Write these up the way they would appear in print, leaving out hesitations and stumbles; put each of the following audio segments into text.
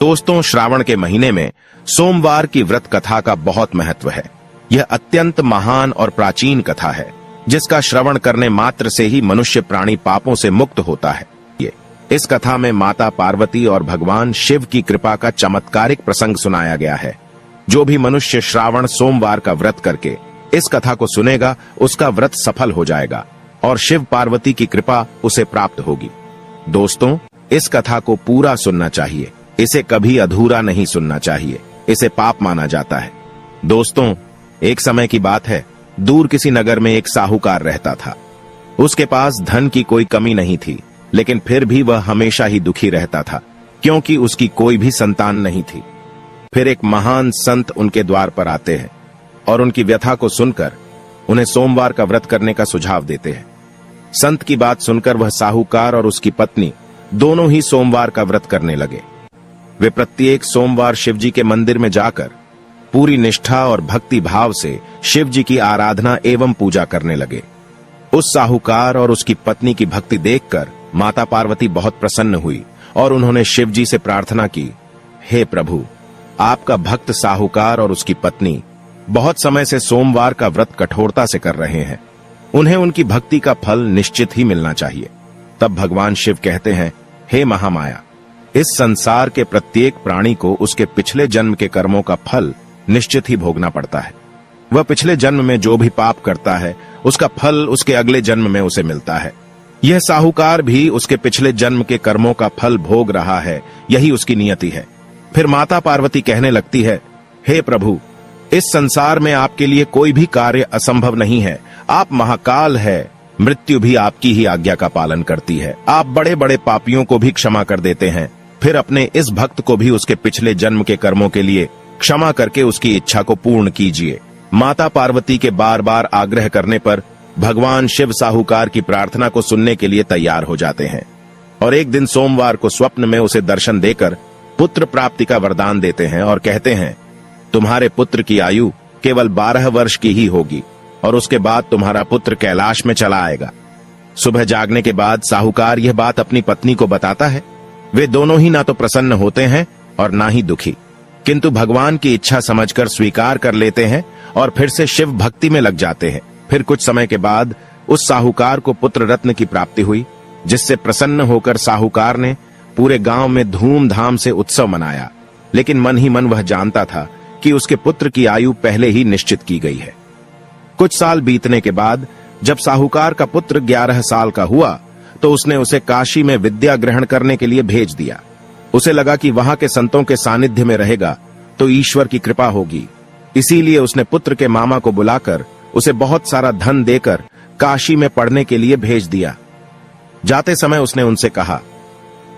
दोस्तों, श्रावण के महीने में सोमवार की व्रत कथा का बहुत महत्व है। यह अत्यंत महान और प्राचीन कथा है, जिसका श्रवण करने मात्र से ही मनुष्य प्राणी पापों से मुक्त होता है। इस कथा में माता पार्वती और भगवान शिव की कृपा का चमत्कारिक प्रसंग सुनाया गया है। जो भी मनुष्य श्रावण सोमवार का व्रत करके इस कथा को सुनेगा, उसका व्रत सफल हो जाएगा और शिव पार्वती की कृपा उसे प्राप्त होगी। दोस्तों, इस कथा को पूरा सुनना चाहिए, इसे कभी अधूरा नहीं सुनना चाहिए, इसे पाप माना जाता है। दोस्तों, एक समय की बात है, दूर किसी नगर में एक साहूकार रहता था। उसके पास धन की कोई कमी नहीं थी, लेकिन फिर भी वह हमेशा ही दुखी रहता था, क्योंकि उसकी कोई भी संतान नहीं थी। फिर एक महान संत उनके द्वार पर आते हैं और उनकी व्यथा को सुनकर उन्हें सोमवार का व्रत करने का सुझाव देते हैं। संत की बात सुनकर वह साहूकार और उसकी पत्नी दोनों ही सोमवार का व्रत करने लगे। वे प्रत्येक सोमवार शिवजी के मंदिर में जाकर पूरी निष्ठा और भक्ति भाव से शिवजी की आराधना एवं पूजा करने लगे। उस साहूकार और उसकी पत्नी की भक्ति देखकर माता पार्वती बहुत प्रसन्न हुई और उन्होंने शिवजी से प्रार्थना की, हे प्रभु, आपका भक्त साहूकार और उसकी पत्नी बहुत समय से सोमवार का व्रत कठोरता से कर रहे हैं, उन्हें उनकी भक्ति का फल निश्चित ही मिलना चाहिए। तब भगवान शिव कहते हैं, हे महामाया, इस संसार के प्रत्येक प्राणी को उसके पिछले जन्म के कर्मों का फल निश्चित ही भोगना पड़ता है। वह पिछले जन्म में जो भी पाप करता है, उसका फल उसके अगले जन्म में उसे मिलता है। यह साहूकार भी उसके पिछले जन्म के कर्मों का फल भोग रहा है, यही उसकी नियति है। फिर माता पार्वती कहने लगती है, हे प्रभु, इस संसार में आपके लिए कोई भी कार्य असंभव नहीं है। आप महाकाल है, मृत्यु भी आपकी ही आज्ञा का पालन करती है। आप बड़े बड़े पापियों को भी क्षमा कर देते हैं, फिर अपने इस भक्त को भी उसके पिछले जन्म के कर्मों के लिए क्षमा करके उसकी इच्छा को पूर्ण कीजिए। माता पार्वती के बार बार आग्रह करने पर भगवान शिव साहूकार की प्रार्थना को सुनने के लिए तैयार हो जाते हैं और एक दिन सोमवार को स्वप्न में उसे दर्शन देकर पुत्र प्राप्ति का वरदान देते हैं और कहते हैं, तुम्हारे पुत्र की आयु केवल 12 वर्ष की ही होगी और उसके बाद तुम्हारा पुत्र कैलाश में चला आएगा। सुबह जागने के बाद साहूकार यह बात अपनी पत्नी को बताता है। वे दोनों ही ना तो प्रसन्न होते हैं और ना ही दुखी, किंतु भगवान की इच्छा समझकर स्वीकार कर लेते हैं और फिर से शिव भक्ति में लग जाते हैं। फिर कुछ समय के बाद उस साहूकार को पुत्र रत्न की प्राप्ति हुई, जिससे प्रसन्न होकर साहूकार ने पूरे गांव में धूमधाम से उत्सव मनाया। लेकिन मन ही मन वह जानता था कि उसके पुत्र की आयु पहले ही निश्चित की गई है। कुछ साल बीतने के बाद जब साहूकार का पुत्र 11 साल का हुआ, तो उसने उसे काशी में विद्या ग्रहण करने के लिए भेज दिया। उसे लगा कि वहां के संतों के सानिध्य में रहेगा तो ईश्वर की कृपा होगी। इसीलिए उसने पुत्र के मामा को बुलाकर उसे बहुत सारा धन देकर काशी में पढ़ने के लिए भेज दिया। जाते समय उसने उनसे कहा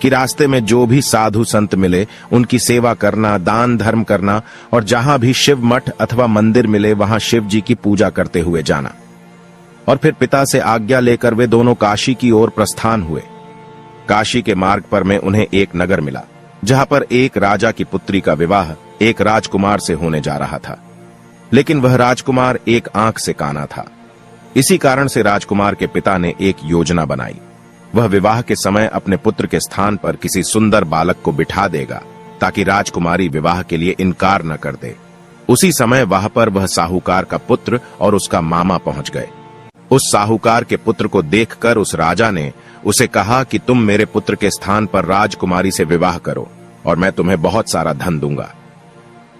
कि रास्ते में जो भी साधु संत मिले उनकी सेवा करना, दान धर्म करना और जहां भी शिव मठ अथवा मंदिर मिले वहां शिव जी की पूजा करते हुए जाना। और फिर पिता से आज्ञा लेकर वे दोनों काशी की ओर प्रस्थान हुए। काशी के मार्ग पर में उन्हें एक नगर मिला, जहां पर एक राजा की पुत्री का विवाह एक राजकुमार से होने जा रहा था। लेकिन वह राजकुमार एक आंख से काना था। इसी कारण से राजकुमार के पिता ने एक योजना बनाई। वह विवाह के समय अपने पुत्र के स्थान पर किसी सुंदर बालक को बिठा देगा, ताकि राजकुमारी विवाह के लिए इनकार न कर दे। उसी समय वहां पर वह साहूकार का पुत्र और उसका मामा पहुंच गए। उस साहूकार के पुत्र को देखकर उस राजा ने उसे कहा कि तुम मेरे पुत्र के स्थान पर राजकुमारी से विवाह करो और मैं तुम्हें बहुत सारा धन दूंगा।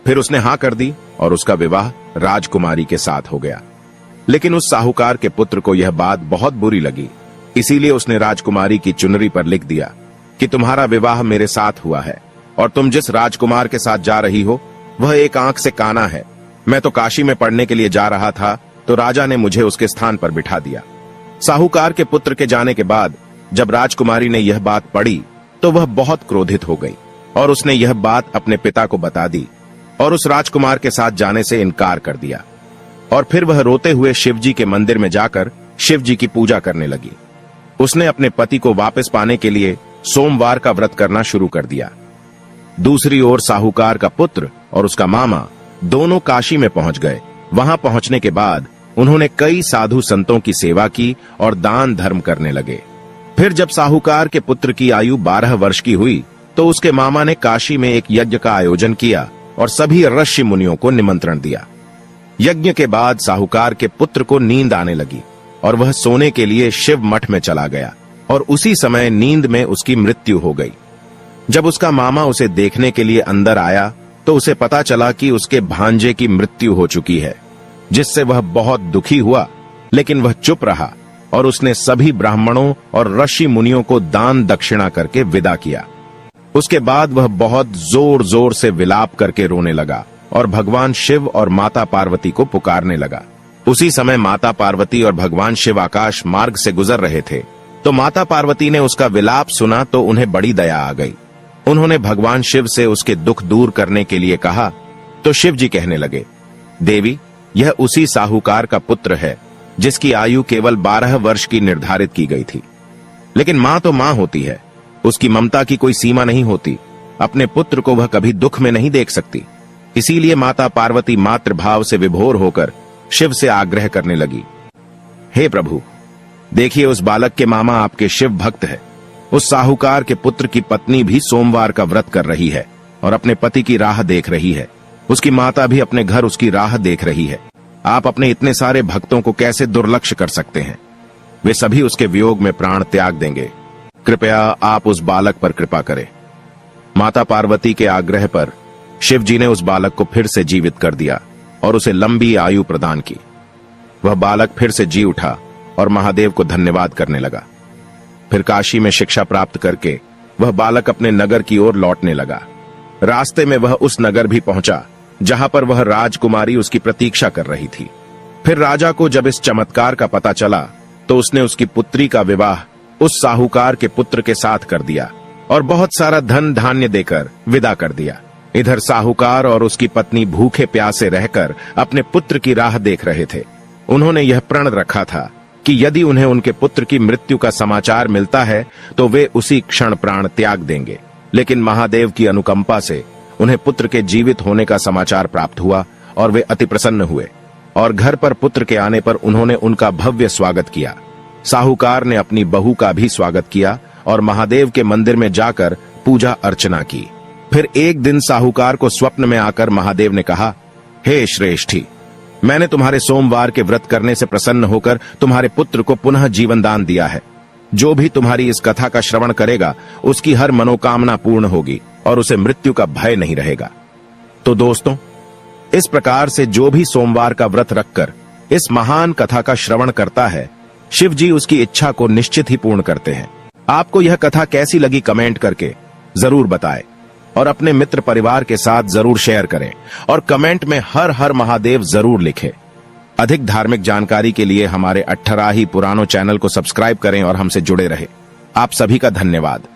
फिर उसने हाँ कर दी और उसका विवाह राजकुमारी के साथ हो गया। लेकिन उस साहूकार के पुत्र को यह बात बहुत बुरी लगी, इसीलिए उसने राजकुमारी की चुनरी पर लिख दिया कि तुम्हारा विवाह मेरे साथ हुआ है और तुम जिस राजकुमार के साथ जा रही हो वह एक आंख से काना है। मैं तो काशी में पढ़ने के लिए जा रहा था, तो राजा ने मुझे उसके स्थान पर बिठा दिया। साहूकार के पुत्र के जाने के बाद जब राजकुमारी ने यह बात पढ़ी तो वह बहुत क्रोधित हो गई और उसने यह बात अपने पिता को बता दी और उस राजकुमार के साथ जाने से इनकार कर दिया। और फिर वह रोते हुए शिवजी के मंदिर में जाकर शिवजी की पूजा करने लगी। उसने अपने पति को वापस पाने के लिए सोमवार का व्रत करना शुरू कर दिया। दूसरी ओर साहूकार का पुत्र और उसका मामा दोनों काशी में पहुंच गए। वहां पहुंचने के बाद उन्होंने कई साधु संतों की सेवा की और दान धर्म करने लगे। फिर जब साहूकार के पुत्र की आयु 12 वर्ष की हुई तो उसके मामा ने काशी में एक यज्ञ का आयोजन किया और सभी ऋषि मुनियों को निमंत्रण दिया। यज्ञ के बाद साहूकार के पुत्र को नींद आने लगी और वह सोने के लिए शिव मठ में चला गया और उसी समय नींद में उसकी मृत्यु हो गई। जब उसका मामा उसे देखने के लिए अंदर आया तो उसे पता चला कि उसके भांजे की मृत्यु हो चुकी है, जिससे वह बहुत दुखी हुआ, लेकिन वह चुप रहा और उसने सभी ब्राह्मणों और ऋषि मुनियों को दान दक्षिणा करके विदा किया। उसके बाद वह बहुत जोर जोर से विलाप करके रोने लगा और भगवान शिव और माता पार्वती को पुकारने लगा। उसी समय माता पार्वती और भगवान शिव आकाश मार्ग से गुजर रहे थे, तो माता पार्वती ने उसका विलाप सुना तो उन्हें बड़ी दया आ गई। उन्होंने भगवान शिव से उसके दुख दूर करने के लिए कहा, तो शिव जी कहने लगे, देवी, यह उसी साहूकार का पुत्र है जिसकी आयु केवल 12 वर्ष की निर्धारित की गई थी। लेकिन मां तो मां होती है, उसकी ममता की कोई सीमा नहीं होती। अपने पुत्र को वह कभी दुख में नहीं देख सकती। इसीलिए माता पार्वती मातृभाव से विभोर होकर शिव से आग्रह करने लगी, हे प्रभु, देखिए उस बालक के मामा आपके शिव भक्त है। उस साहूकार के पुत्र की पत्नी भी सोमवार का व्रत कर रही है और अपने पति की राह देख रही है। उसकी माता भी अपने घर उसकी राह देख रही है। आप अपने इतने सारे भक्तों को कैसे दुर्लक्ष्य कर सकते हैं? वे सभी उसके वियोग में प्राण त्याग देंगे। कृपया आप उस बालक पर कृपा करें। माता पार्वती के आग्रह पर शिव जी ने उस बालक को फिर से जीवित कर दिया और उसे लंबी आयु प्रदान की। वह बालक फिर से जी उठा और महादेव को धन्यवाद करने लगा। फिर काशी में शिक्षा प्राप्त करके वह बालक अपने नगर की ओर लौटने लगा। रास्ते में वह उस नगर भी पहुंचा जहां पर वह राजकुमारी उसकी प्रतीक्षा कर रही थी। फिर राजा को जब इस चमत्कार का पता चला तो उसने उसकी पुत्री का विवाह उस साहूकार के पुत्र के साथ कर दिया और बहुत सारा धन धान्य देकर विदा कर दिया। इधर साहूकार और उसकी पत्नी भूखे प्यासे रहकर अपने पुत्र की राह देख रहे थे। उन्होंने यह प्रण रखा था कि यदि उन्हें उनके पुत्र की मृत्यु का समाचार मिलता है तो वे उसी क्षण प्राण त्याग देंगे। लेकिन महादेव की अनुकंपा से उन्हें पुत्र के जीवित होने का समाचार प्राप्त हुआ और वे अति प्रसन्न हुए और घर पर पुत्र के आने पर उन्होंने उनका भव्य स्वागत किया। साहूकार ने अपनी बहू का भी स्वागत किया और महादेव के मंदिर में जाकर पूजा अर्चना की। फिर एक दिन साहूकार को स्वप्न में आकर महादेव ने कहा, हे श्रेष्ठी, मैंने तुम्हारे सोमवार के व्रत करने से प्रसन्न होकर तुम्हारे पुत्र को पुनः जीवन दान दिया है। जो भी तुम्हारी इस कथा का श्रवण करेगा उसकी हर मनोकामना पूर्ण होगी और उसे मृत्यु का भय नहीं रहेगा। तो दोस्तों, इस प्रकार से जो भी सोमवार का व्रत रखकर इस महान कथा का श्रवण करता है, शिव जी उसकी इच्छा को निश्चित ही पूर्ण करते हैं। आपको यह कथा कैसी लगी कमेंट करके जरूर बताएं और अपने मित्र परिवार के साथ जरूर शेयर करें और कमेंट में हर हर महादेव जरूर लिखें। अधिक धार्मिक जानकारी के लिए हमारे 18 ही पुरानों चैनल को सब्सक्राइब करें और हमसे जुड़े रहें। आप सभी का धन्यवाद।